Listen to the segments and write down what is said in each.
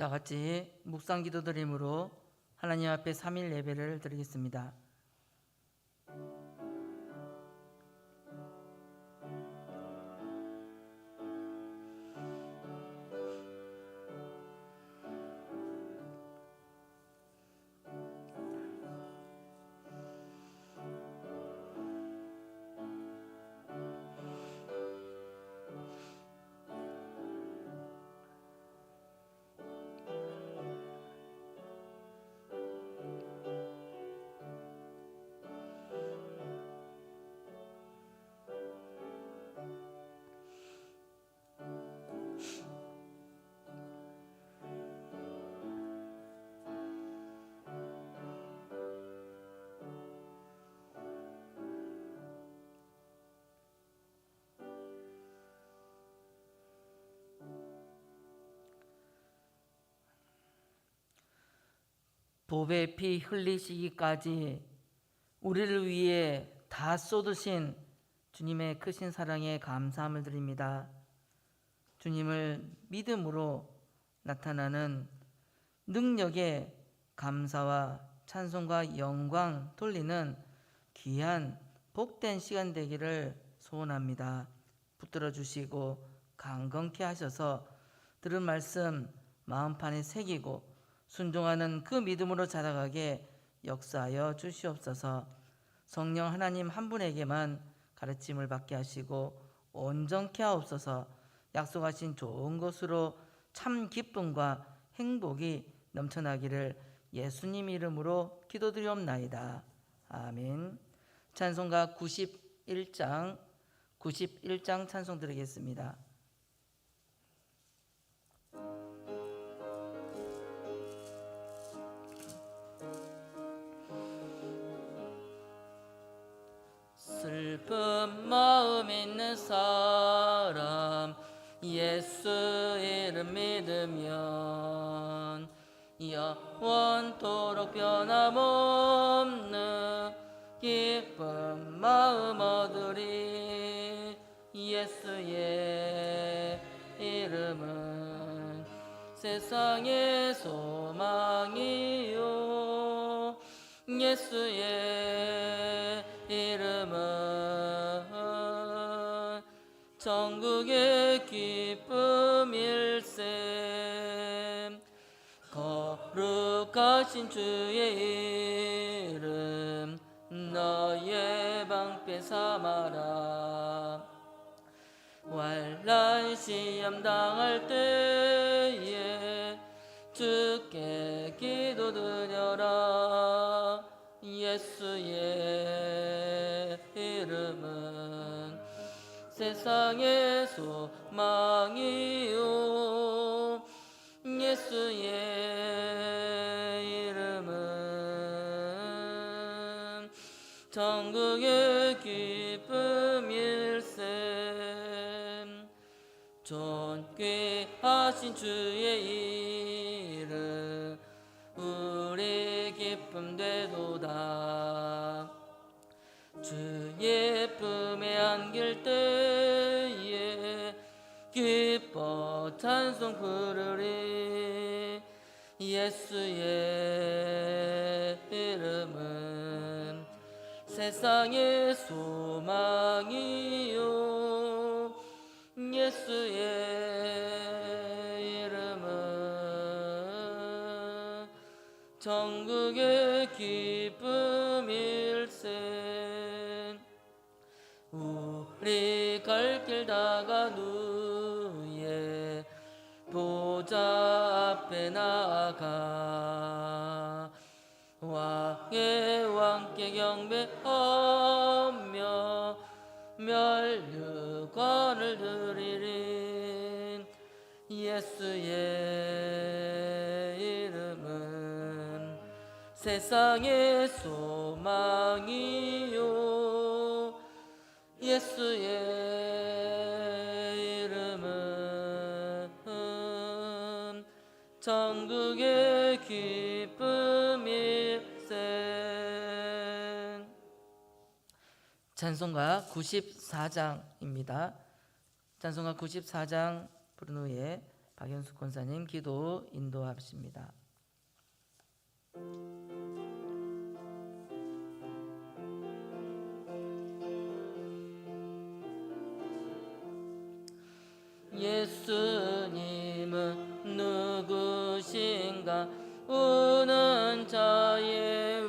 다 같이 묵상 기도 드림으로 하나님 앞에 3일 예배를 드리겠습니다. 보배 피 흘리시기까지 우리를 위해 다 쏟으신 주님의 크신 사랑에 감사함을 드립니다. 주님을 믿음으로 나타나는 능력에 감사와 찬송과 영광 돌리는 귀한 복된 시간 되기를 소원합니다. 붙들어 주시고 강건케 하셔서 들은 말씀 마음판에 새기고 순종하는 그 믿음으로 자라가게 역사하여 주시옵소서. 성령 하나님 한 분에게만 가르침을 받게 하시고 온전케 하옵소서. 약속하신 좋은 것으로 참 기쁨과 행복이 넘쳐나기를 예수님 이름으로 기도드리옵나이다. 아멘. 찬송가 91장 찬송 드리겠습니다. 슬픈 마음 있는 사람 예수 이름 믿으면 영원토록 변함없는 기쁜 마음 얻으리. 예수의 이름은 세상의 소망이요 예수의 이름은 천국의 기쁨일세. 거룩하신 주의 이름 너의 방패 삼아라. 환난 시험 당할 때에 주께 기도드려라. 예수의 이름은 세상의 소망이요 예수의 이름은 천국의 기쁨일세. 존귀하신 주의 이름 우리 기쁨 되도다. 주의 품에 안길 때에 기뻐 찬송 부르리. 예수의 이름은 세상의 소망이요 예수의 이름은 천국의 기쁨일세. 우리 갈 길 다가 누의 보좌 앞에 나아가 왕의 왕께 경배하며 멸류관을 드리리. 예수의 이름은 세상의 소망이요 예수의 이름은 천국의 기쁨일세. 찬송가 94장입니다. 찬송가 94장 부른 후에 박연숙 권사님 기도 인도하십니다. 예수님은 누구신가? 우는 자의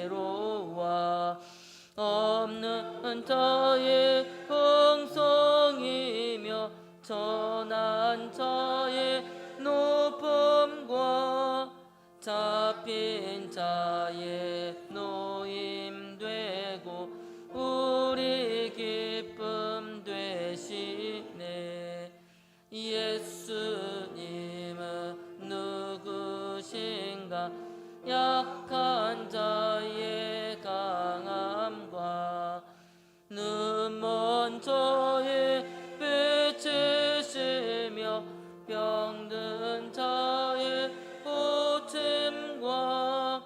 위로와 없는 자의 풍성이며 천한 자의 높음과 잡힌 자의 노임되고 우리 기쁨 되시네. 예수님은 누구신가? 약한 자의 강함과 눈먼 자의 빛이시며 병든 자의 고침과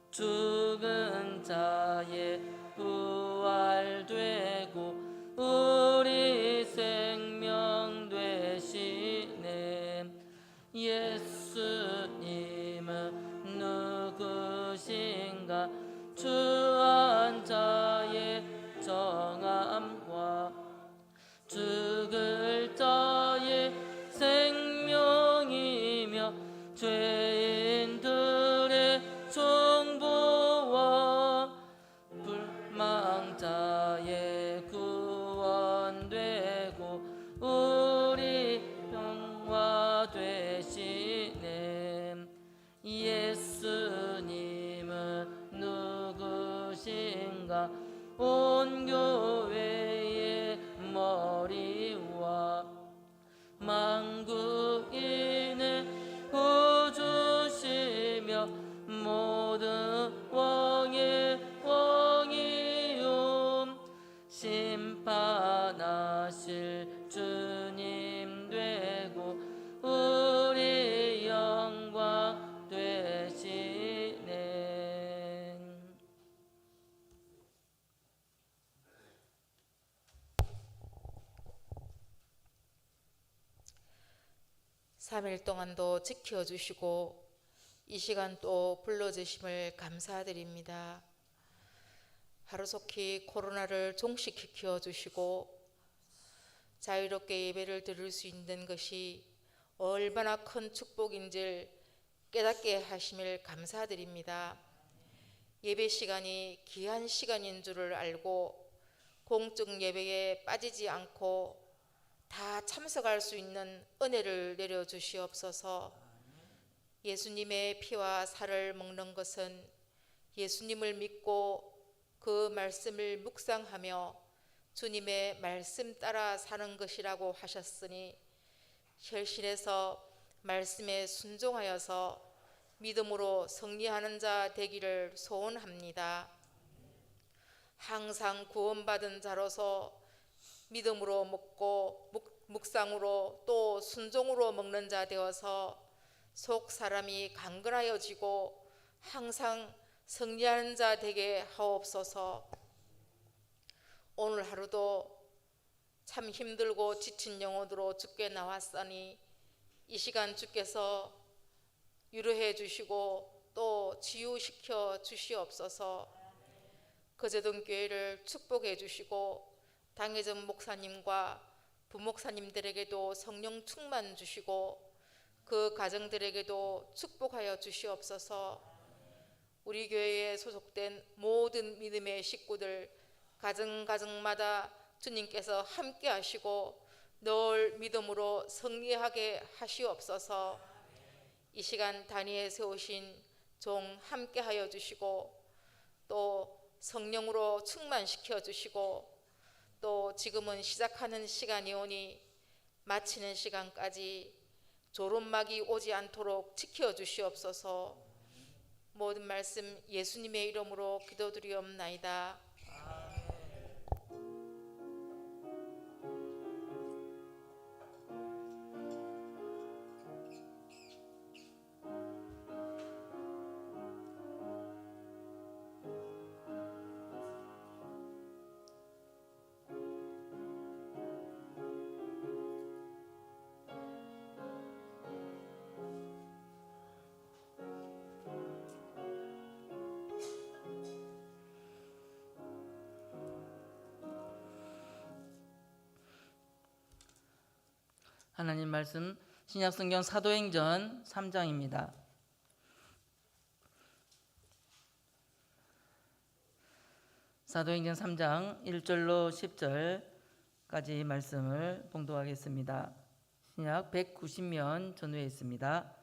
죽은 자의 부활되고 우리 생명 되시네. 예수님은 누구신가? 주한 자의 정함과 죽을 자의 생명이며 죄인들의 중보와 불망자의 구원되고 우리 평화 되시네. 예수님은 누구신가? 온 교회의 머리와 만국인의 구주시며 모든 왕의 왕이요 심판하실 주님 되고 우리 영광 되시네. 3일 동안도 지켜주시고 이 시간 또 불러주심을 감사드립니다. 하루속히 코로나를 종식시켜 주시고 자유롭게 예배를 드릴 수 있는 것이 얼마나 큰 축복인지 깨닫게 하심을 감사드립니다. 예배 시간이 귀한 시간인 줄을 알고 공적 예배에 빠지지 않고 다 참석할 수 있는 은혜를 내려주시옵소서. 예수님의 피와 살을 먹는 것은 예수님을 믿고 그 말씀을 묵상하며 주님의 말씀 따라 사는 것이라고 하셨으니 혈신에서 말씀에 순종하여서 믿음으로 승리하는 자 되기를 소원합니다. 항상 구원받은 자로서 믿음으로 먹고 묵상으로 또 순종으로 먹는 자 되어서 속 사람이 강건하여지고 항상 승리하는 자 되게 하옵소서. 오늘 하루도 참 힘들고 지친 영혼으로 주께 나왔으니 이 시간 주께서 위로해 주시고 또 치유시켜 주시옵소서. 거제동 교회를 축복해 주시고 당회전 목사님과 부목사님들에게도 성령 충만 주시고 그 가정들에게도 축복하여 주시옵소서. 우리 교회에 소속된 모든 믿음의 식구들 가정마다 주님께서 함께 하시고 늘 믿음으로 승리하게 하시옵소서. 이 시간 단위에 세우신 종 함께 하여 주시고 또 성령으로 충만시켜 주시고 또 지금은 시작하는 시간이 오니 마치는 시간까지 조론막이 오지 않도록 지켜 주시옵소서. 모든 말씀 예수님의 이름으로 기도드리옵나이다. 하나님 말씀 신약성경 사도행전 3장입니다. 사도행전 3장 1절로 10절까지 말씀을 봉독하겠습니다. 신약 190면 전후에 있습니다.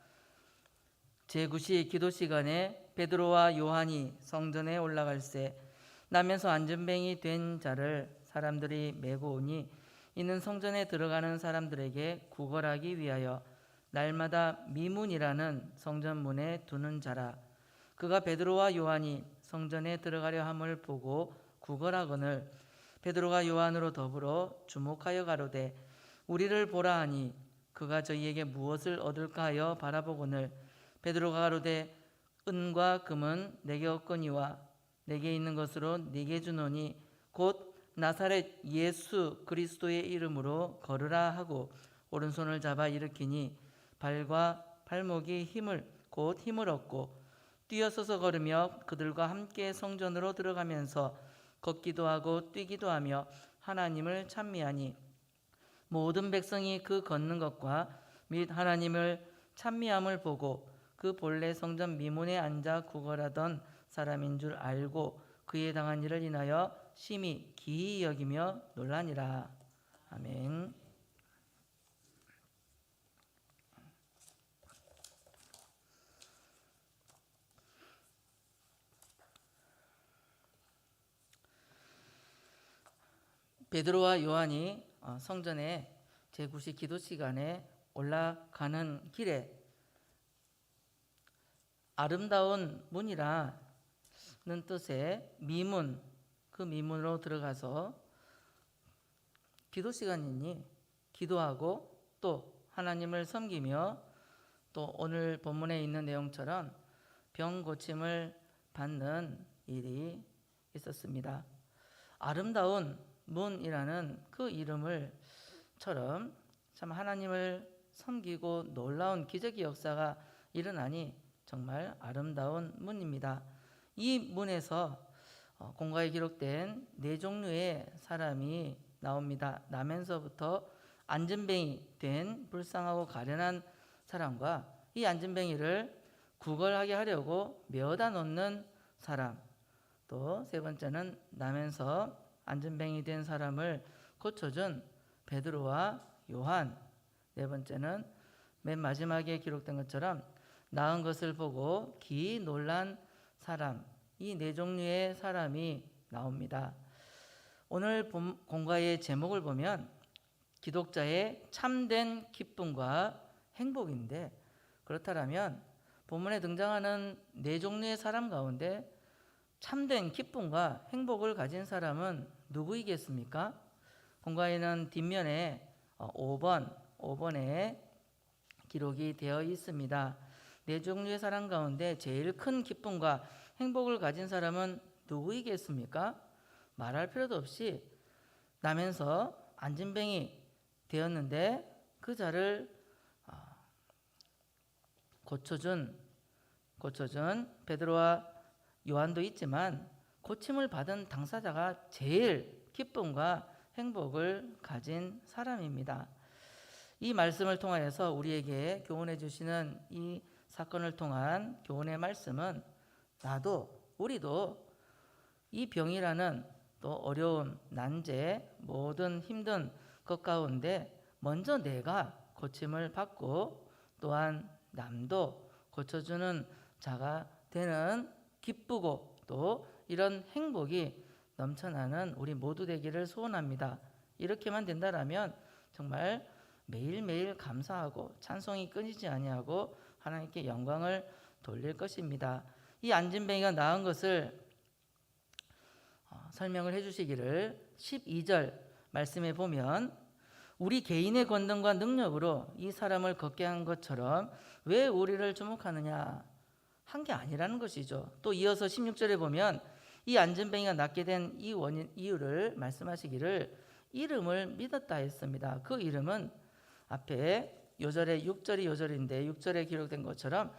제9시 기도 시간에 베드로와 요한이 성전에 올라갈새 나면서 안전뱅이 된 자를 사람들이 메고 오니 이는 성전에 들어가는 사람들에게 구걸하기 위하여 날마다 미문이라는 성전문에 두는 자라. 그가 베드로와 요한이 성전에 들어가려 함을 보고 구걸하거늘 베드로가 요한으로 더불어 주목하여 가로되 우리를 보라 하니 그가 저희에게 무엇을 얻을까 하여 바라보거늘 베드로가 가로되 은과 금은 내게 없거니와 내게 있는 것으로 네게 주노니 곧 나사렛 예수 그리스도의 이름으로 걸으라 하고 오른손을 잡아 일으키니 발과 발목이 곧 힘을 얻고 뛰어서서 걸으며 그들과 함께 성전으로 들어가면서 걷기도 하고 뛰기도 하며 하나님을 찬미하니 모든 백성이 그 걷는 것과 및 하나님을 찬미함을 보고 그 본래 성전 미문에 앉아 구걸하던 사람인 줄 알고 그에 당한 일을 인하여 심히 기이 여기며 놀라니라. 아멘. 베드로와 요한이 성전에 제9시 기도 시간에 올라가는 길에 아름다운 문이라는 뜻의 미문, 그 미문으로 들어가서 기도 시간이니 기도하고 또 하나님을 섬기며 또 오늘 본문에 있는 내용처럼 병 고침을 받는 일이 있었습니다. 아름다운 문이라는 그 이름을처럼 참 하나님을 섬기고 놀라운 기적의 역사가 일어나니 정말 아름다운 문입니다. 이 문에서 공가에 기록된 네 종류의 사람이 나옵니다. 나면서부터 안전뱅이 된 불쌍하고 가련한 사람과 이 안전뱅이를 구걸하게 하려고 메어다 놓는 사람, 또 세 번째는 나면서 안전뱅이 된 사람을 고쳐준 베드로와 요한, 네 번째는 맨 마지막에 기록된 것처럼 나은 것을 보고 기이 놀란 사람, 이 네 종류의 사람이 나옵니다. 오늘 공과의 제목을 보면 기독자의 참된 기쁨과 행복인데, 그렇다면 본문에 등장하는 네 종류의 사람 가운데 참된 기쁨과 행복을 가진 사람은 누구이겠습니까? 공과에는 뒷면에 5번에 기록이 되어 있습니다. 네 종류의 사람 가운데 제일 큰 기쁨과 행복을 가진 사람은 누구이겠습니까? 말할 필요도 없이 나면서 안진뱅이 되었는데 그 자를 고쳐준 베드로와 요한도 있지만 고침을 받은 당사자가 제일 기쁨과 행복을 가진 사람입니다. 이 말씀을 통하여서 우리에게 교훈해 주시는 이 사건을 통한 교훈의 말씀은 우리도 이 병이라는 또 어려움, 난제, 모든 힘든 것 가운데 먼저 내가 고침을 받고 또한 남도 고쳐주는 자가 되는 기쁘고 또 이런 행복이 넘쳐나는 우리 모두 되기를 소원합니다. 이렇게만 된다라면 정말 매일매일 감사하고 찬송이 끊이지 아니하고 하나님께 영광을 돌릴 것입니다. 이 안진뱅이가 나은 것을 설명을 해주시기를 12절 말씀에 보면 우리 개인의 권능과 능력으로 이 사람을 걷게 한 것처럼 왜 우리를 주목하느냐 한 게 아니라는 것이죠. 또 이어서 16절에 보면 이 안진뱅이가 낫게 된 이 이유를 말씀하시기를 이름을 믿었다 했습니다. 그 이름은 앞에 요절에 6절이 요절인데 6절에 기록된 것처럼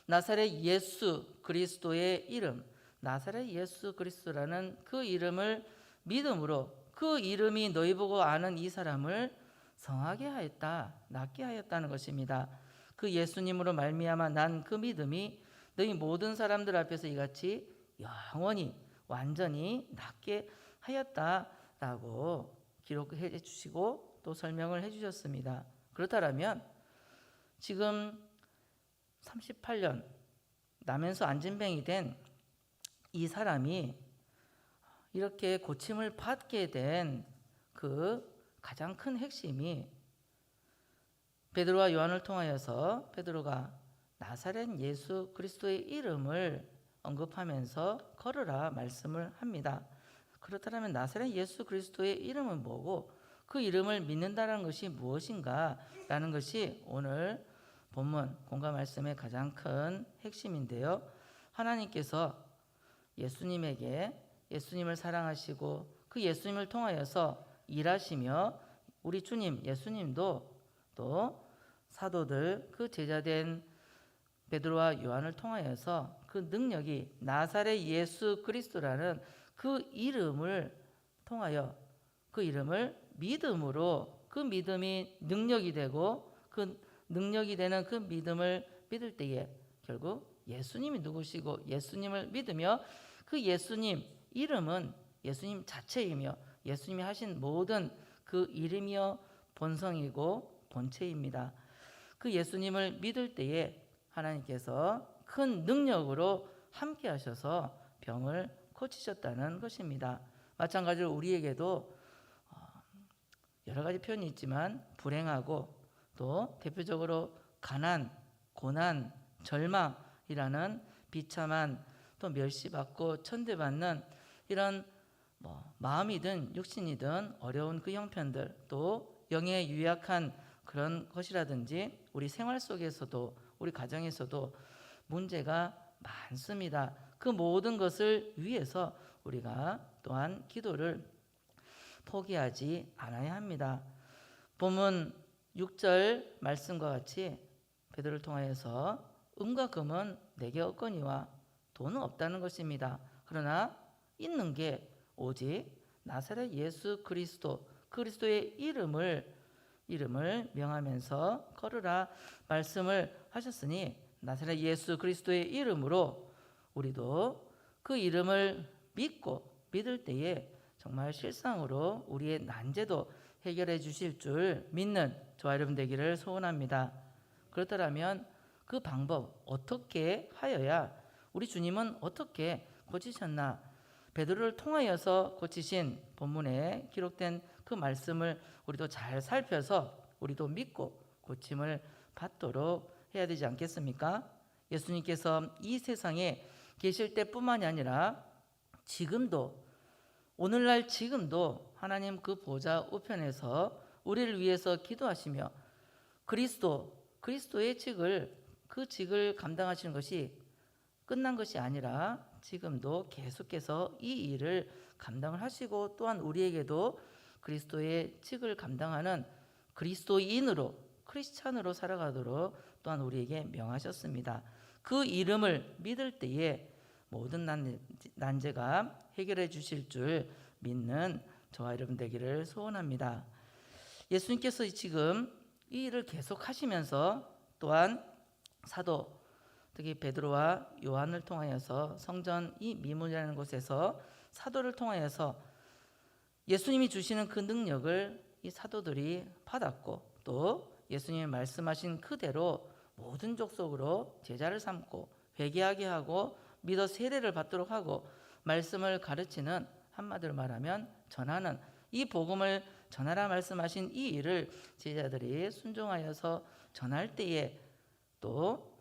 나사렛 예수 그리스도의 이름, 나사렛 예수 그리스도라는 그 이름을 믿음으로 그 이름이 너희 보고 아는 이 사람을 성하게 하였다, 낫게 하였다는 것입니다. 그 예수님으로 말미암아 난 그 믿음이 너희 모든 사람들 앞에서 이같이 영원히 완전히 낫게 하였다라고 기록해 주시고 또 설명을 해 주셨습니다. 그렇다면 지금 38년 나면서 안진뱅이 된 이 사람이 이렇게 고침을 받게 된 그 가장 큰 핵심이 베드로와 요한을 통하여서 베드로가 나사렛 예수 그리스도의 이름을 언급하면서 걸으라 말씀을 합니다. 그렇다면 나사렛 예수 그리스도의 이름은 뭐고 그 이름을 믿는다는 것이 무엇인가 라는 것이 오늘 본문 공감 말씀의 가장 큰 핵심인데요. 하나님께서 예수님에게 예수님을 사랑하시고 그 예수님을 통하여서 일하시며 우리 주님 예수님도 또 사도들 그 제자된 베드로와 요한을 통하여서 그 능력이 나사렛 예수 그리스도라는 그 이름을 통하여 그 이름을 믿음으로 그 믿음이 능력이 되고 그 능력이 되는 그 믿음을 믿을 때에 결국 예수님이 누구시고 예수님을 믿으며 그 예수님 이름은 예수님 자체이며 예수님이 하신 모든 그 이름이요 본성이고 본체입니다. 그 예수님을 믿을 때에 하나님께서 큰 능력으로 함께 하셔서 병을 고치셨다는 것입니다. 마찬가지로 우리에게도 여러 가지 표현이 있지만 불행하고 또 대표적으로 가난, 고난, 절망이라는 비참한 또 멸시받고 천대받는 이런 마음이든 육신이든 어려운 그 형편들 또 영에 유약한 그런 것이라든지 우리 생활 속에서도 우리 가정에서도 문제가 많습니다. 그 모든 것을 위해서 우리가 또한 기도를 포기하지 않아야 합니다. 본문 6절 말씀과 같이 베드로를 통하여서 은과 금은 내게 없거니와 돈은 없다는 것입니다. 그러나 있는 게 오직 나사렛 예수 그리스도 그리스도의 이름을 명하면서 걸으라 말씀을 하셨으니 나사렛 예수 그리스도의 이름으로 우리도 그 이름을 믿고 믿을 때에 정말 실상으로 우리의 난제도 해결해 주실 줄 믿는 저와 여러분 되기를 소원합니다. 그렇다면 그 방법 어떻게 하여야 우리 주님은 어떻게 고치셨나 베드로를 통하여서 고치신 본문에 기록된 그 말씀을 우리도 잘 살펴서 우리도 믿고 고침을 받도록 해야 되지 않겠습니까? 예수님께서 이 세상에 계실 때뿐만이 아니라 지금도 오늘날 지금도 하나님 그 보좌 우편에서 우리를 위해서 기도하시며 그리스도의 그 직을 감당하시는 것이 끝난 것이 아니라 지금도 계속해서 이 일을 감당을 하시고 또한 우리에게도 그리스도의 직을 감당하는 그리스도인으로 크리스찬으로 살아가도록 또한 우리에게 명하셨습니다. 그 이름을 믿을 때에 모든 난제가 해결해 주실 줄 믿는 저와 여러분 되기를 소원합니다. 예수님께서 지금 이 일을 계속 하시면서 또한 사도 특히 베드로와 요한을 통하여서 성전 이 미문이라는 곳에서 사도를 통하여서 예수님이 주시는 그 능력을 이 사도들이 받았고 또 예수님이 말씀하신 그대로 모든 족속으로 제자를 삼고 회개하게 하고 믿어 세례를 받도록 하고 말씀을 가르치는 한마디로 말하면 전하는 이 복음을 전하라 말씀하신 이 일을 제자들이 순종하여서 전할 때에 또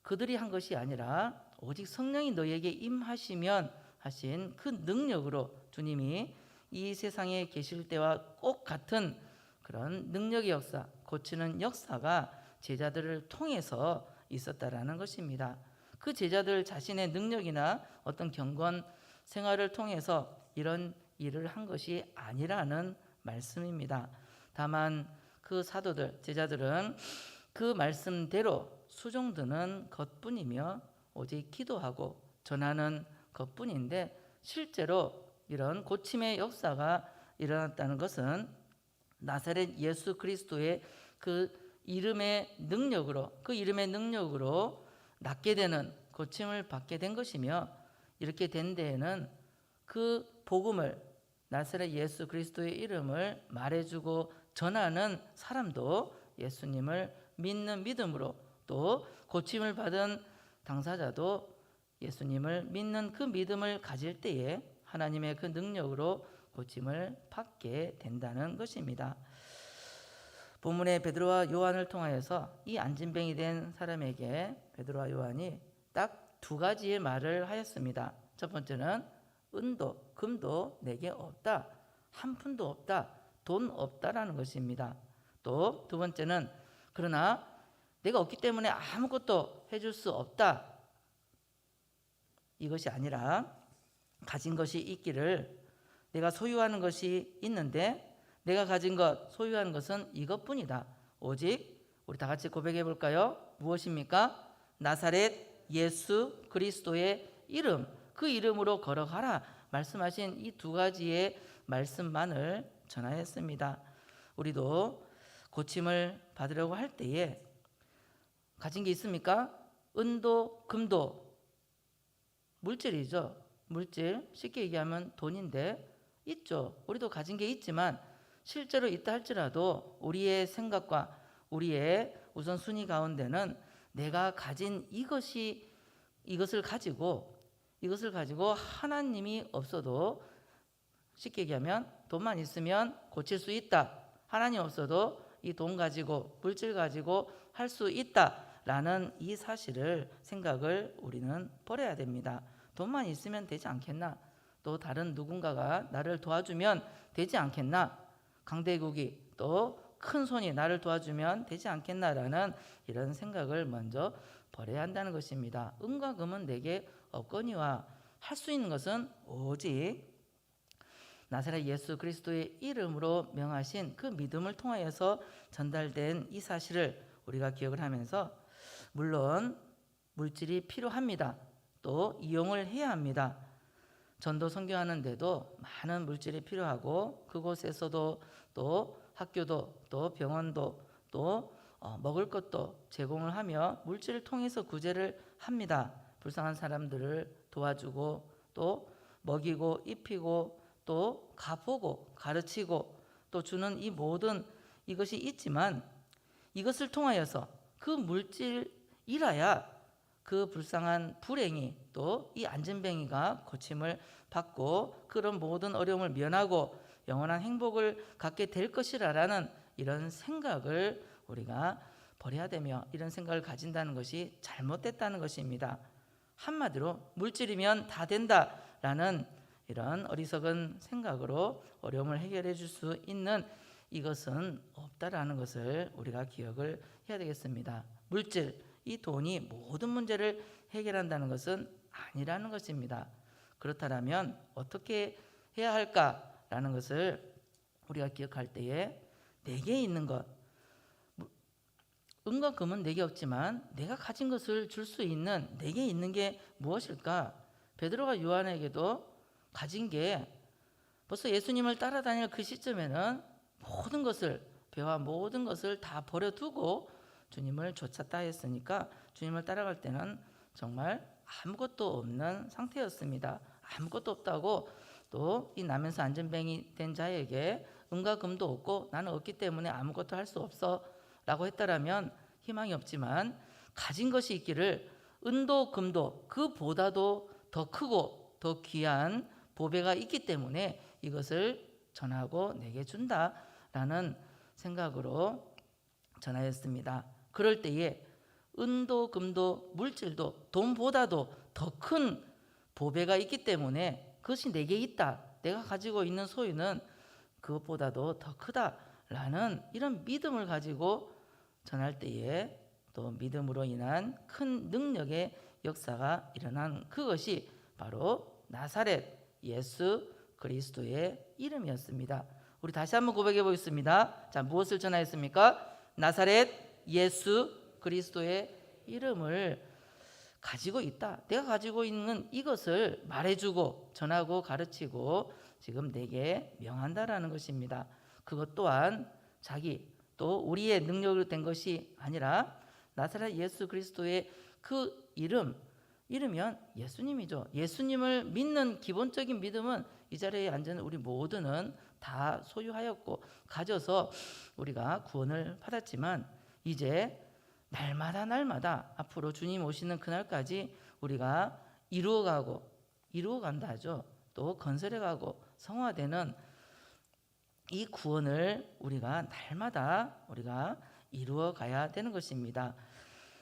그들이 한 것이 아니라 오직 성령이 너희에게 임하시면 하신 그 능력으로 주님이 이 세상에 계실 때와 꼭 같은 그런 능력의 역사, 고치는 역사가 제자들을 통해서 있었다라는 것입니다. 그 제자들 자신의 능력이나 어떤 경건 생활을 통해서 이런 일을 한 것이 아니라는 말씀입니다. 다만 그 사도들, 제자들은 그 말씀대로 수종드는 것뿐이며 오직 기도하고 전하는 것뿐인데 실제로 이런 고침의 역사가 일어났다는 것은 나사렛 예수 그리스도의 그 이름의 능력으로 낫게 되는, 고침을 받게 된 것이며, 이렇게 된 데에는 그 복음을, 나사렛 예수 그리스도의 이름을 말해주고 전하는 사람도 예수님을 믿는 믿음으로, 또 고침을 받은 당사자도 예수님을 믿는 그 믿음을 가질 때에 하나님의 그 능력으로 고침을 받게 된다는 것입니다. 본문의 베드로와 요한을 통하여서 이 안진뱅이 된 사람에게 베드로와 요한이 딱 두 가지의 말을 하였습니다. 첫 번째는 은도 금도 내게 없다, 한 푼도 없다, 돈 없다라는 것입니다. 또 두 번째는 그러나 내가 없기 때문에 아무것도 해줄 수 없다, 이것이 아니라 가진 것이 있기를, 내가 소유하는 것이 있는데 내가 가진 것, 소유하는 것은 이것뿐이다. 오직 우리 다 같이 고백해 볼까요? 무엇입니까? 나사렛 예수 그리스도의 이름, 그 이름으로 걸어가라 말씀하신 이 두 가지의 말씀만을 전하였습니다. 우리도 고침을 받으려고 할 때에 가진 게 있습니까? 은도 금도 물질이죠. 물질, 쉽게 얘기하면 돈인데 있죠. 우리도 가진 게 있지만 실제로 있다 할지라도 우리의 생각과 우리의 우선순위 가운데는 내가 가진 이것을 가지고 하나님이 없어도, 쉽게 얘기하면 돈만 있으면 고칠 수 있다, 하나님 없어도 이 돈 가지고 물질 가지고 할 수 있다라는 이 생각을 우리는 버려야 됩니다. 돈만 있으면 되지 않겠나? 또 다른 누군가가 나를 도와주면 되지 않겠나? 강대국이 또 큰 손이 나를 도와주면 되지 않겠나라는 이런 생각을 먼저 버려야 한다는 것입니다. 은과 금은 내게 없거니와 할 수 있는 것은 오직 나사렛 예수 그리스도의 이름으로 명하신 그 믿음을 통하여서 전달된 이 사실을 우리가 기억을 하면서, 물론 물질이 필요합니다. 또 이용을 해야 합니다. 전도 선교하는데도 많은 물질이 필요하고, 그곳에서도 또 학교도 또 병원도 또 먹을 것도 제공을 하며 물질을 통해서 구제를 합니다. 불쌍한 사람들을 도와주고 또 먹이고 입히고 또 가보고 가르치고 또 주는 이 모든 이것이 있지만, 이것을 통하여서 그 물질이라야 그 불쌍한 불행이, 또 이 안진뱅이가 고침을 받고 그런 모든 어려움을 면하고 영원한 행복을 갖게 될 것이라는 이런 생각을 우리가 버려야 되며, 이런 생각을 가진다는 것이 잘못됐다는 것입니다. 한마디로 물질이면 다 된다라는 이런 어리석은 생각으로 어려움을 해결해 줄 수 있는 이것은 없다라는 것을 우리가 기억을 해야 되겠습니다. 물질, 이 돈이 모든 문제를 해결한다는 것은 아니라는 것입니다. 그렇다면 어떻게 해야 할까라는 것을 우리가 기억할 때에, 내게 있는 것, 은과 금은 내게 없지만 내가 가진 것을 줄 수 있는 내게 있는 게 무엇일까? 베드로가 요한에게도 가진 게, 벌써 예수님을 따라다닐 그 시점에는 모든 것을, 배와 모든 것을 다 버려두고 주님을 쫓았다 했으니까 주님을 따라갈 때는 정말 아무것도 없는 상태였습니다. 아무것도 없다고 또 이 나면서 안진뱅이 된 자에게 은과 금도 없고 나는 없기 때문에 아무것도 할 수 없어 라고 했다라면 희망이 없지만, 가진 것이 있기를 은도 금도 그보다도 더 크고 더 귀한 보배가 있기 때문에 이것을 전하고 내게 준다라는 생각으로 전하였습니다. 그럴 때에 은도 금도 물질도 돈보다도 더 큰 보배가 있기 때문에 그것이 내게 있다, 내가 가지고 있는 소유는 그것보다도 더 크다라는 이런 믿음을 가지고 전할 때에 또 믿음으로 인한 큰 능력의 역사가 일어난 그것이 바로 나사렛 예수 그리스도의 이름이었습니다. 우리 다시 한번 고백해 보겠습니다. 자, 무엇을 전하였습니까? 나사렛 예수 그리스도의 이름을 가지고 있다. 내가 가지고 있는 이것을 말해주고 전하고 가르치고 지금 내게 명한다라는 것입니다. 그것 또한 자기 또 우리의 능력으로 된 것이 아니라 나사렛 예수 그리스도의 그 이르면 예수님이죠. 예수님을 믿는 기본적인 믿음은 이 자리에 앉은 우리 모두는 다 소유하였고 가져서 우리가 구원을 받았지만 이제 날마다 앞으로 주님 오시는 그날까지 우리가 이루어간다 하죠. 또 건설해가고 성화되는 이 구원을 우리가 날마다 우리가 이루어 가야 되는 것입니다.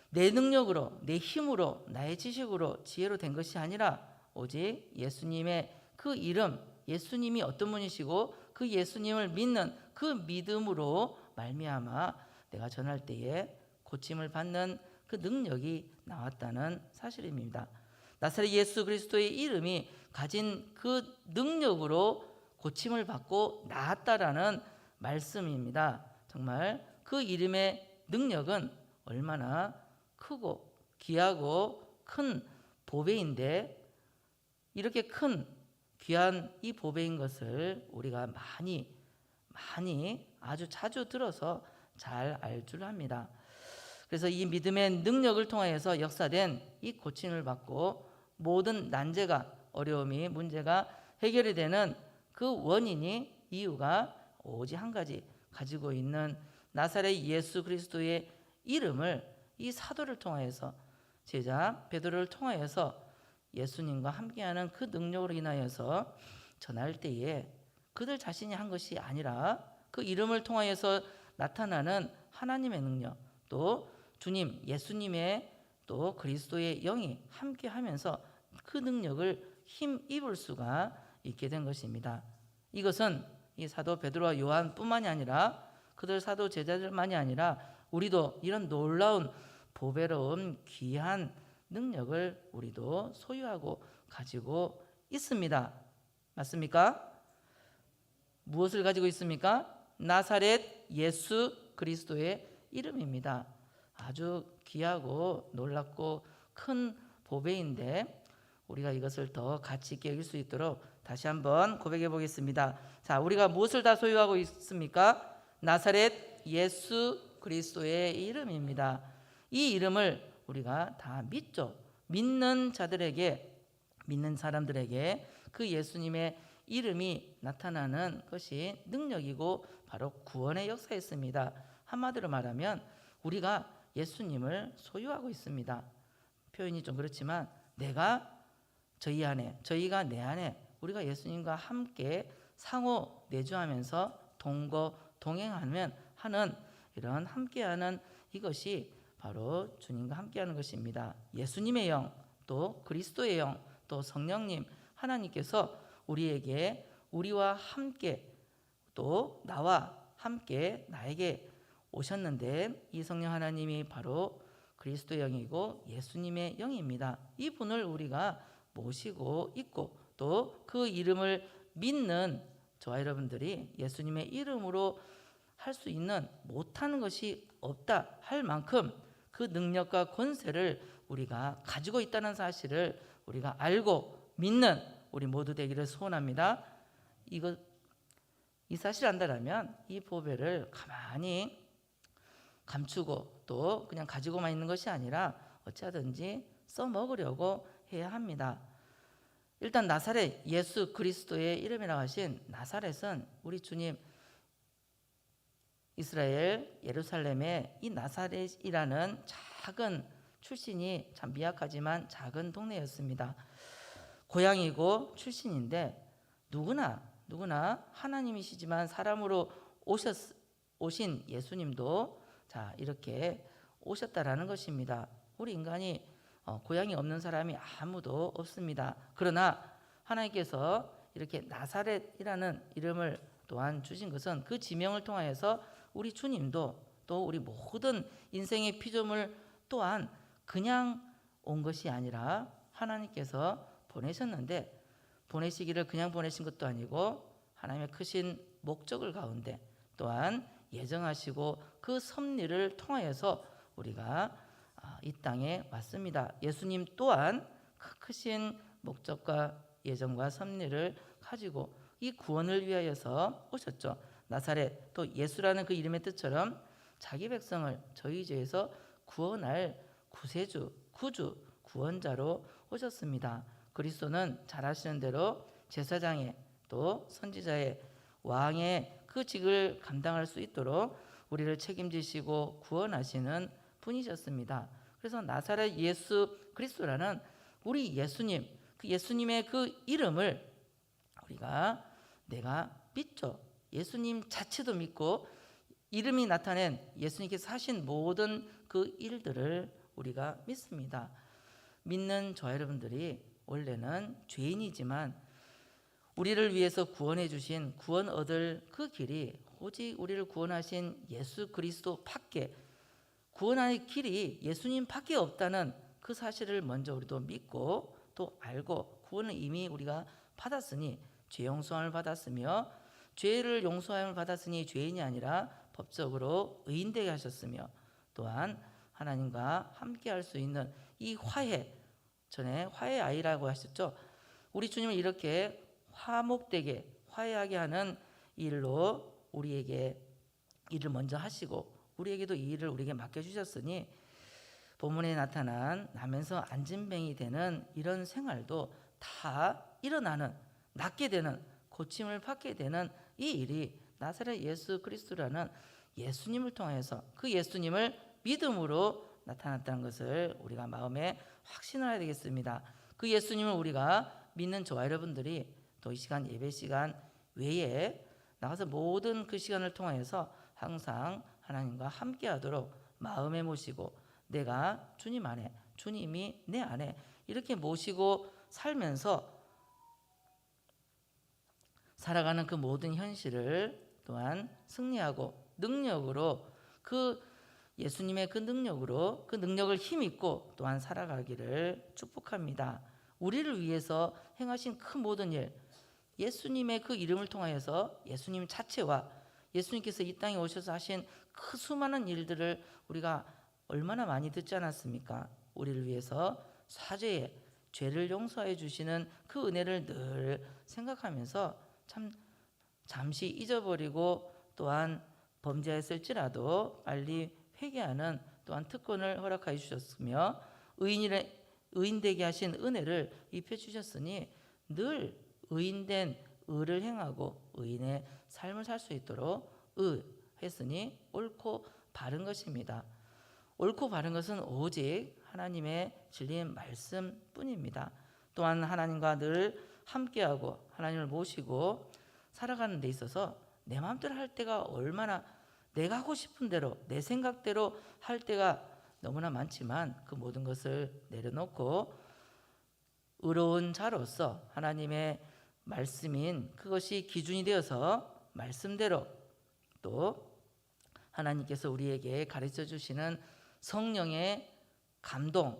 내 능력으로, 내 힘으로, 나의 지식으로, 지혜로 된 것이 아니라 오직 예수님의 그 이름, 예수님이 어떤 분이시고 그 예수님을 믿는 그 믿음으로 말미암아 내가 전할 때에 고침을 받는 그 능력이 나왔다는 사실입니다. 나사렛 예수 그리스도의 이름이 가진 그 능력으로 고침을 받고 나았다라는 말씀입니다. 정말 그 이름의 능력은 얼마나 크고 귀하고 큰 보배인데 이렇게 큰 귀한 이 보배인 것을 우리가 많이 아주 자주 들어서 잘 알 줄 압니다. 그래서 이 믿음의 능력을 통하여서 역사된 이 고침을 받고 모든 난제가 어려움이 문제가 해결이 되는 그 원인이 이유가 오직 한 가지 가지고 있는 나사렛 예수 그리스도의 이름을 이 사도를 통하여서 제자 베드로를 통하여서 예수님과 함께하는 그 능력으로 인하여서 전할 때에 그들 자신이 한 것이 아니라 그 이름을 통하여서 나타나는 하나님의 능력 또 주님 예수님의 또 그리스도의 영이 함께하면서 그 능력을 힘입을 수가 있게 된 것입니다. 이것은 이 사도 베드로와 요한뿐만이 아니라 그들 사도 제자들만이 아니라 우리도 이런 놀라운 보배로운 귀한 능력을 우리도 소유하고 가지고 있습니다. 맞습니까? 무엇을 가지고 있습니까? 나사렛 예수 그리스도의 이름입니다. 아주 귀하고 놀랍고 큰 보배인데 우리가 이것을 더 가치 있게 여길 수 있도록 다시 한번 고백해 보겠습니다. 자, 우리가 무엇을 다 소유하고 있습니까? 나사렛 예수 그리스도의 이름입니다. 이 이름을 우리가 다 믿죠. 믿는 자들에게, 믿는 사람들에게 그 예수님의 이름이 나타나는 것이 능력이고 바로 구원의 역사였습니다. 한마디로 말하면 우리가 예수님을 소유하고 있습니다. 표현이 좀 그렇지만 내가 저희 안에, 저희가 내 안에 우리가 예수님과 함께 상호 내주하면서 동거 동행하면 하는 이런 함께하는 이것이 바로 주님과 함께하는 것입니다. 예수님의 영, 또 그리스도의 영, 또 성령님 하나님께서 우리에게 우리와 함께 또 나와 함께 나에게 오셨는데 이 성령 하나님이 바로 그리스도의 영이고 예수님의 영입니다. 이분을 우리가 모시고 있고 또 그 이름을 믿는 저와 여러분들이 예수님의 이름으로 할 수 있는 못하는 것이 없다 할 만큼 그 능력과 권세를 우리가 가지고 있다는 사실을 우리가 알고 믿는 우리 모두 되기를 소원합니다. 이 사실을 안다라면 이 보배를 가만히 감추고 또 그냥 가지고만 있는 것이 아니라 어찌하든지 써먹으려고 해야 합니다. 일단 나사렛 예수 그리스도의 이름이라고 하신 나사렛은 우리 주님 이스라엘 예루살렘의 이 나사렛이라는 작은 출신이 참 미약하지만 작은 동네였습니다. 고향이고 출신인데 누구나 하나님이시지만 사람으로 오신 예수님도 자 이렇게 오셨다라는 것입니다. 우리 인간이 고향이 없는 사람이 아무도 없습니다. 그러나 하나님께서 이렇게 나사렛이라는 이름을 또한 주신 것은 그 지명을 통하여서 우리 주님도 또 우리 모든 인생의 피조물 또한 그냥 온 것이 아니라 하나님께서 보내셨는데 보내시기를 그냥 보내신 것도 아니고 하나님의 크신 목적을 가운데 또한 예정하시고 그 섭리를 통하여서 우리가 이 땅에 왔습니다. 예수님 또한 크신 목적과 예정과 섭리를 가지고 이 구원을 위하여서 오셨죠. 나사렛 또 예수라는 그 이름의 뜻처럼 자기 백성을 저희 죄에서 구원할 구세주, 구주, 구원자로 오셨습니다. 그리스도는 잘 아시는 대로 제사장의 또 선지자의 왕의 그 직을 감당할 수 있도록 우리를 책임지시고 구원하시는 분이셨습니다. 그래서 나사렛 예수 그리스도라는 우리 예수님, 그 예수님의 그 이름을 우리가 내가 믿죠. 예수님 자체도 믿고 이름이 나타낸 예수님께서 하신 모든 그 일들을 우리가 믿습니다. 믿는 저 여러분들이 원래는 죄인이지만 우리를 위해서 구원해 주신 구원 얻을 그 길이 오직 우리를 구원하신 예수 그리스도 밖에, 구원의 길이 예수님 밖에 없다는 그 사실을 먼저 우리도 믿고 또 알고 구원을 이미 우리가 받았으니 죄 용서함을 받았으며 죄를 용서함을 받았으니 죄인이 아니라 법적으로 의인되게 하셨으며 또한 하나님과 함께 할 수 있는 이 화해, 전에 화해 아이라고 하셨죠. 우리 주님을 이렇게 화목되게 화해하게 하는 일로 우리에게 일을 먼저 하시고 우리에게도 이 일을 우리에게 맡겨주셨으니 본문에 나타난 나면서 안진뱅이 되는 이런 생활도 다 일어나는, 낫게 되는, 고침을 받게 되는 이 일이 나사렛 예수 그리스도라는 예수님을 통해서 그 예수님을 믿음으로 나타났다는 것을 우리가 마음에 확신해야 되겠습니다. 그 예수님을 우리가 믿는 저와 여러분들이 또 이 시간 예배 시간 외에 나가서 모든 그 시간을 통해서 항상 하나님과 함께 하도록 마음에 모시고 내가 주님 안에, 주님이 내 안에 이렇게 모시고 살면서 살아가는 그 모든 현실을 또한 승리하고 능력으로 그 예수님의 그 능력으로 그 능력을 힘입고 또한 살아가기를 축복합니다. 우리를 위해서 행하신 그 모든 일, 예수님의 그 이름을 통하여서 예수님 자체와 예수님께서 이 땅에 오셔서 하신 그 수많은 일들을 우리가 얼마나 많이 듣지 않았습니까? 우리를 위해서 사죄의 죄를 용서해 주시는 그 은혜를 늘 생각하면서 참 잠시 잊어버리고 또한 범죄했을지라도 빨리 회개하는 또한 특권을 허락하여 주셨으며 의인 되게 하신 은혜를 입혀 주셨으니 늘 의인된 의를 행하고 의인의 삶을 살 수 있도록 했으니 옳고 바른 것입니다. 옳고 바른 것은 오직 하나님의 진리의 말씀뿐입니다. 또한 하나님과 늘 함께하고 하나님을 모시고 살아가는 데 있어서 내 마음대로 할 때가 얼마나, 내가 하고 싶은 대로 내 생각대로 할 때가 너무나 많지만 그 모든 것을 내려놓고 의로운 자로서 하나님의 말씀인 그것이 기준이 되어서 말씀대로 또 하나님께서 우리에게 가르쳐 주시는 성령의 감동,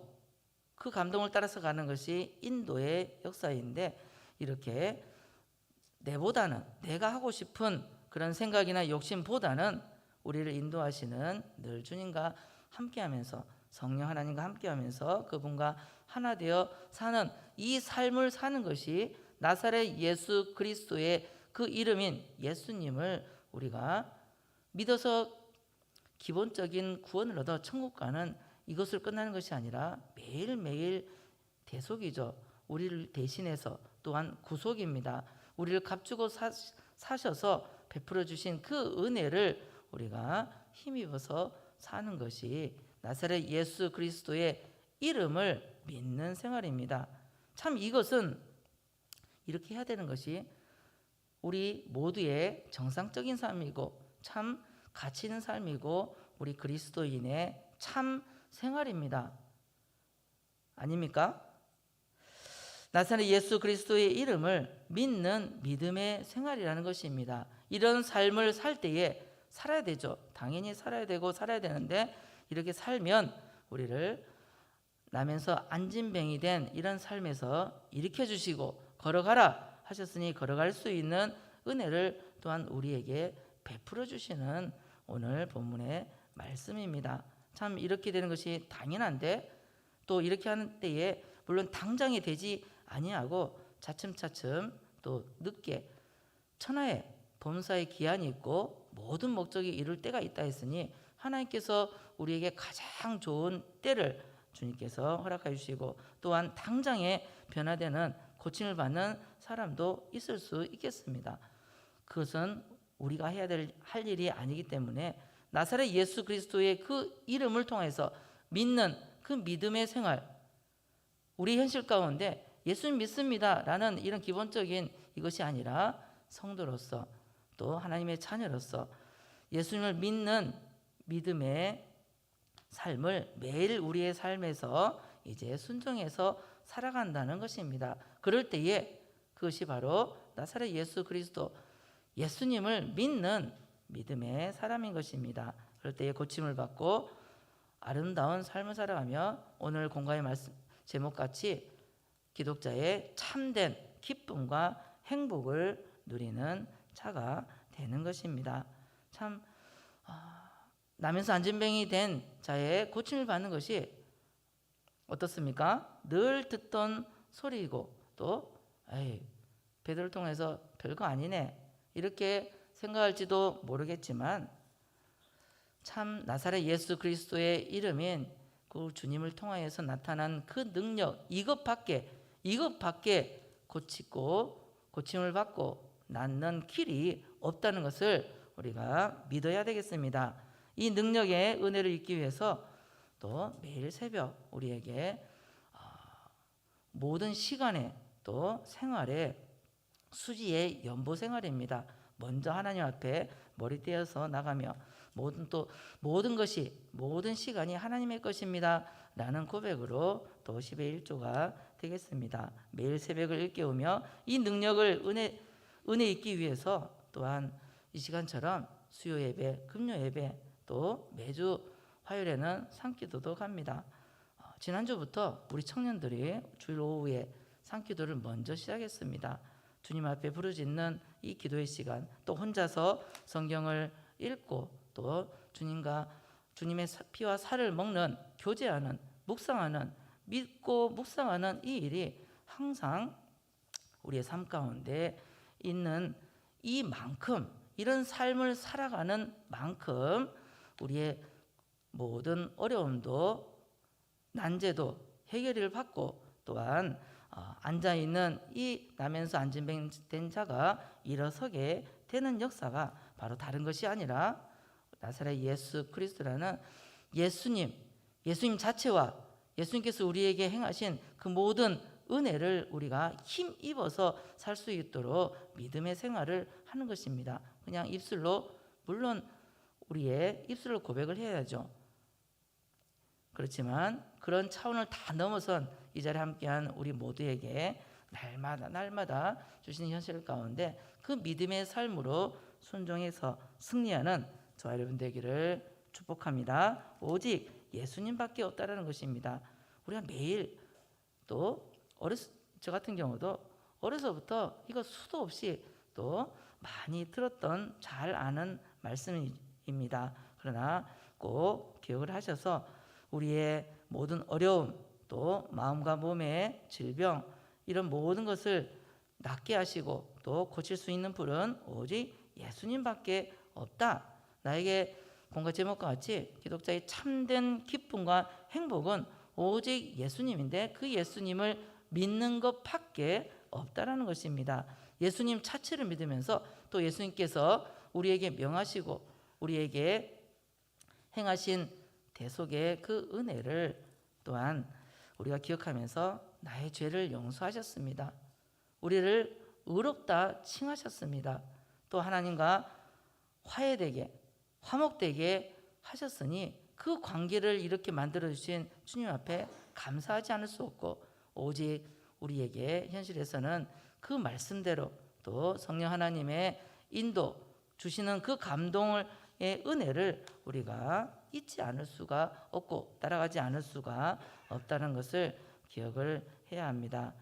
그 감동을 따라서 가는 것이 인도의 역사인데 이렇게 내보다는 내가 하고 싶은 그런 생각이나 욕심보다는 우리를 인도하시는 늘 주님과 함께하면서 성령 하나님과 함께하면서 그분과 하나 되어 사는 이 삶을 사는 것이 나사렛 예수 그리스도의 그 이름인 예수님을 우리가 믿어서 기본적인 구원을 얻어 천국 가는 이것을 끝나는 것이 아니라 매일매일 대속이죠. 우리를 대신해서 또한 구속입니다. 우리를 값주고 사셔서 베풀어 주신 그 은혜를 우리가 힘입어서 사는 것이 나사렛 예수 그리스도의 이름을 믿는 생활입니다. 참 이것은 이렇게 해야 되는 것이 우리 모두의 정상적인 삶이고 참 가치 있는 삶이고 우리 그리스도인의 참 생활입니다. 아닙니까? 나사렛 예수 그리스도의 이름을 믿는 믿음의 생활이라는 것입니다. 이런 삶을 살 때에 살아야 되죠. 당연히 살아야 되고 살아야 되는데 이렇게 살면 우리를 나면서 안진뱅이 된 이런 삶에서 일으켜 주시고 걸어가라 하셨으니 걸어갈 수 있는 은혜를 또한 우리에게 베풀어 주시는 오늘 본문의 말씀입니다. 참 이렇게 되는 것이 당연한데 또 이렇게 하는 때에 물론 당장이 되지 아니하고 차츰차츰 또 늦게 천하의 범사에 기한이 있고 모든 목적이 이룰 때가 있다 했으니 하나님께서 우리에게 가장 좋은 때를 주님께서 허락해 주시고 또한 당장에 변화되는 고침을 받는 사람도 있을 수 있겠습니다. 그것은 우리가 할 일이 아니기 때문에 나사렛 예수 그리스도의 그 이름을 통해서 믿는 그 믿음의 생활, 우리 현실 가운데 예수님 믿습니다라는 이런 기본적인 이것이 아니라 성도로서 또 하나님의 자녀로서 예수님을 믿는 믿음의 삶을 매일 우리의 삶에서 이제 순종해서 살아간다는 것입니다. 그럴 때에 그것이 바로 나사렛 예수 그리스도 예수님을 믿는 믿음의 사람인 것입니다. 그럴 때에 고침을 받고 아름다운 삶을 살아가며 오늘 공과의 말씀 제목같이 기독자의 참된 기쁨과 행복을 누리는 자가 되는 것입니다. 참 나면서 안진뱅이 된 자의 고침을 받는 것이 어떻습니까? 늘 듣던 소리이고 또 베드로를 통해서 별거 아니네 이렇게 생각할지도 모르겠지만 참 나사렛 예수 그리스도의 이름인 그 주님을 통하여서 나타난 그 능력 이것밖에 고침을 받고 낫는 길이 없다는 것을 우리가 믿어야 되겠습니다. 이 능력의 은혜를 잊기 위해서 또 매일 새벽 우리에게 모든 시간에 또 생활에 수지의 연보 생활입니다. 먼저 하나님 앞에 머리 떼어서 나가며 모든 시간이 하나님의 것입니다 라는 고백으로 또 10의 1조가 되겠습니다. 매일 새벽을 일깨우며 이 능력을 은혜 잊기 위해서 또한 이 시간처럼 수요 예배, 금요 예배 또 매주 화요일에는 산기도도 갑니다. 지난주부터 우리 청년들이 주일 오후에 산기도를 먼저 시작했습니다. 주님 앞에 부르짖는 이 기도의 시간, 또 혼자서 성경을 읽고 또 주님의 피와 살을 먹는, 교제하는, 묵상하는, 믿고 묵상하는 이 일이 항상 우리의 삶 가운데 있는 이만큼, 이런 삶을 살아가는 만큼 우리의 모든 어려움도 난제도 해결을 받고 또한 앉아있는 이 나면서 안진뱅이 된 자가 일어서게 되는 역사가 바로 다른 것이 아니라 나사렛 예수 그리스도라는 예수님 자체와 예수님께서 우리에게 행하신 그 모든 은혜를 우리가 힘입어서 살 수 있도록 믿음의 생활을 하는 것입니다. 그냥 물론 우리의 입술로 고백을 해야죠. 그렇지만 그런 차원을 다 넘어선 이 자리에 함께한 우리 모두에게 날마다 주시는 현실 가운데 그 믿음의 삶으로 순종해서 승리하는 저와 여러분 되기를 축복합니다. 오직 예수님밖에 없다라는 것입니다. 우리가 매일 또 저 같은 경우도 어려서부터 이거 수도 없이 또 많이 들었던 잘 아는 말씀입니다. 그러나 꼭 기억을 하셔서 우리의 모든 어려움 또 마음과 몸의 질병 이런 모든 것을 낫게 하시고 또 고칠 수 있는 분은 오직 예수님밖에 없다. 나에게 공과 제목과 같이 기독자의 참된 기쁨과 행복은 오직 예수님인데 그 예수님을 믿는 것밖에 없다라는 것입니다. 예수님 자체를 믿으면서 또 예수님께서 우리에게 명하시고 우리에게 행하신 대속의 그 은혜를 또한 우리가 기억하면서 나의 죄를 용서하셨습니다. 우리를 의롭다 칭하셨습니다. 또 하나님과 화해되게 화목되게 하셨으니 그 관계를 이렇게 만들어주신 주님 앞에 감사하지 않을 수 없고 오직 우리에게 현실에서는 그 말씀대로 또 성령 하나님의 인도 주시는 그 감동의 은혜를 우리가 잊지 않을 수가 없고 따라가지 않을 수가 없다는 것을 기억을 해야 합니다.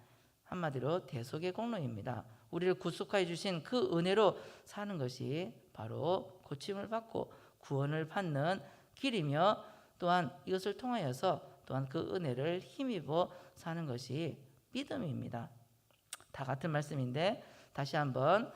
한마디로 대속의 공로입니다. 우리를 구속하여 주신 그 은혜로 사는 것이 바로 고침을 받고 구원을 받는 길이며 또한 이것을 통하여서 또한 그 은혜를 힘입어 사는 것이 믿음입니다. 다 같은 말씀인데 다시 한번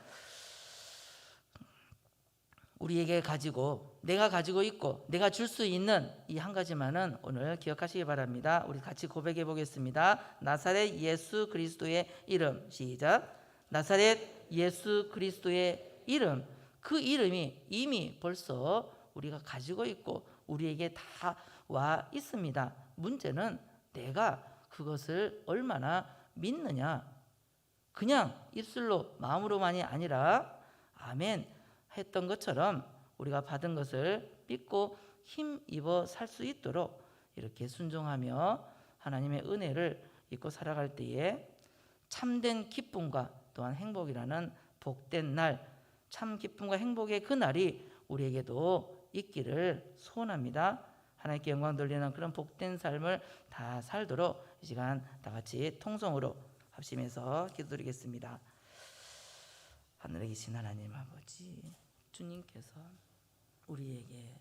우리에게 가지고 내가 가지고 있고 내가 줄 수 있는 이 한 가지만은 오늘 기억하시기 바랍니다. 우리 같이 고백해 보겠습니다. 나사렛 예수 그리스도의 이름. 시작. 나사렛 예수 그리스도의 이름. 그 이름이 이미 벌써 우리가 가지고 있고 우리에게 다 와 있습니다. 문제는 내가 그것을 얼마나 믿느냐. 그냥 입술로 마음으로만이 아니라 아멘 했던 것처럼 우리가 받은 것을 믿고 힘입어 살 수 있도록 이렇게 순종하며 하나님의 은혜를 입고 살아갈 때에 참된 기쁨과 또한 행복이라는 복된 날, 참 기쁨과 행복의 그 날이 우리에게도 있기를 소원합니다. 하나님께 영광 돌리는 그런 복된 삶을 다 살도록 이 시간 다 같이 통성으로 합심해서 기도드리겠습니다. 하늘에 계신 하나님 아버지, 주님께서 우리에게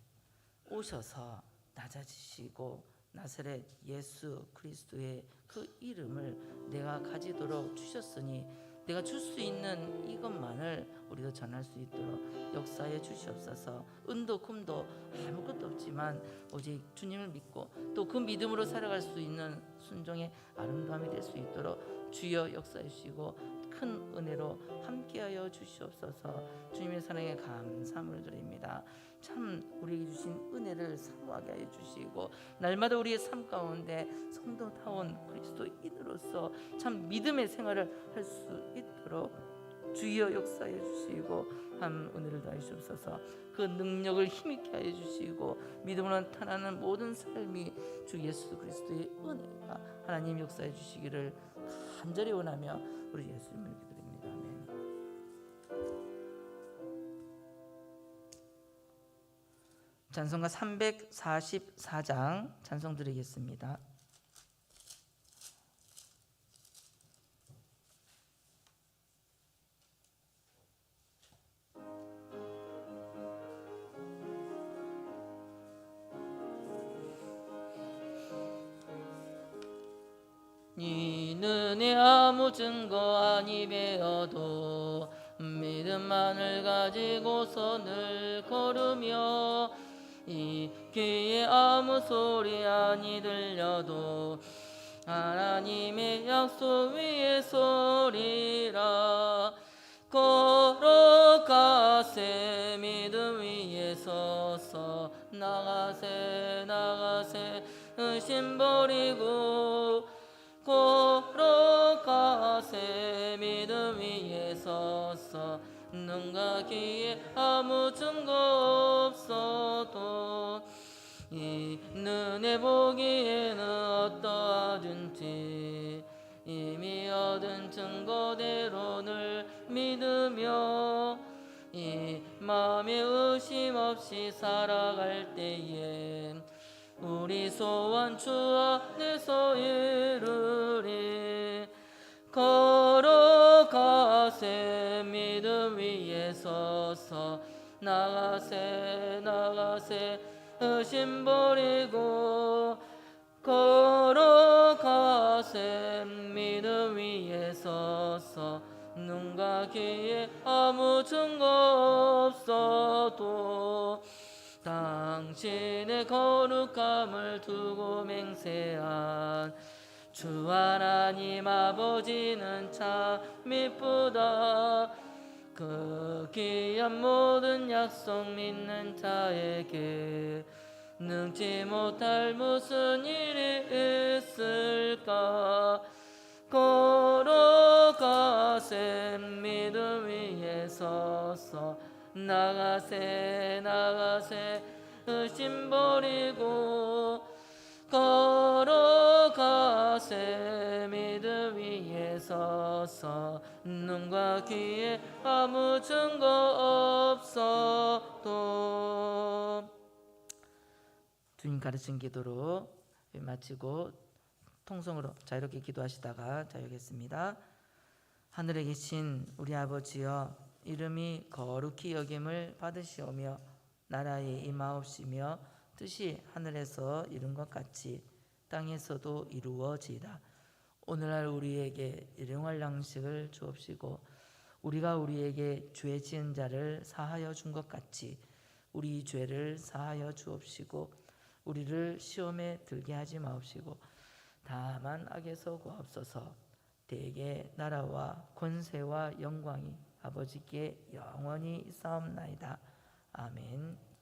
오셔서 낮아지시고 나사렛 예수 그리스도의 그 이름을 내가 가지도록 주셨으니 내가 줄 수 있는 이것만을 우리도 전할 수 있도록 역사해 주시옵소서. 은도 금도 아무것도 없지만 오직 주님을 믿고 또 그 믿음으로 살아갈 수 있는 순종의 아름다움이 될 수 있도록 주여 역사해 주시고 큰 은혜로 함께하여 주시옵소서. 주님의 사랑에 감사함을 드립니다. 참 우리에게 주신 은혜를 사모하게 하여 주시고 날마다 우리의 삶 가운데 성도다운 그리스도인으로서 참 믿음의 생활을 할 수 있도록 주여 역사해 주시고 한 은혜를 더해 주옵소서. 그 능력을 힘있게 하여 주시고 믿음으로 나타나는 모든 삶이 주 예수 그리스도의 은혜가 하나님 역사해 주시기를 간절히 원하며 우리 예수님을 기도드립니다. 아멘. 찬송가 344장 찬송 드리겠습니다. 이는 아무 증거 아니 배어도 믿음만을 가지고서 늘 걸으며 이 귀에 아무 소리 아니 들려도 하나님의 약속 위에 서리라. 걸어가세 믿음 위에 서서 나가세 나가세 의심 버리고 걸어가세 믿음 위에 서서 눈과 귀에 아무 증거 없어도 이 눈에 보기에는 어떠하든지 이미 얻은 증거대로 늘 믿으며 이 마음에 의심 없이 살아갈 때에 우리 소원 주 안에서 이루리. 걸어가세 믿음 위에 서서 나가세 나가세 의심 버리고 걸어가세 믿음 위에 서서 눈과 귀에 아무 증거 없어도 당신의 거룩함을 두고 맹세한 주 하나님 아버지는 참 미쁘다. 그 귀한 모든 약속 믿는 자에게 능치 못할 무슨 일이 있을까. 걸어가세 믿음 위에 서서 나가세 나가세 의심 버리고 걸어가세 믿음 위에 서서 눈과 귀에 아무 증거 없어도. 주님 가르친 기도로 마치고 통성으로 자유롭게 기도하시다가 자유겠습니다. 하늘에 계신 우리 아버지여, 이름이 거룩히 여김을 받으시오며 나라에 임하옵시며 뜻이 하늘에서 이룬 것 같이 땅에서도 이루어지이다. 오늘날 우리에게 일용할 양식을 주옵시고 우리가 우리에게 죄 지은 자를 사하여 준 것 같이 우리 죄를 사하여 주옵시고 우리를 시험에 들게 하지 마옵시고 다만 악에서 구하옵소서. 대개 나라와 권세와 영광이 아버지께 영원히 있사옵나이다. 아멘.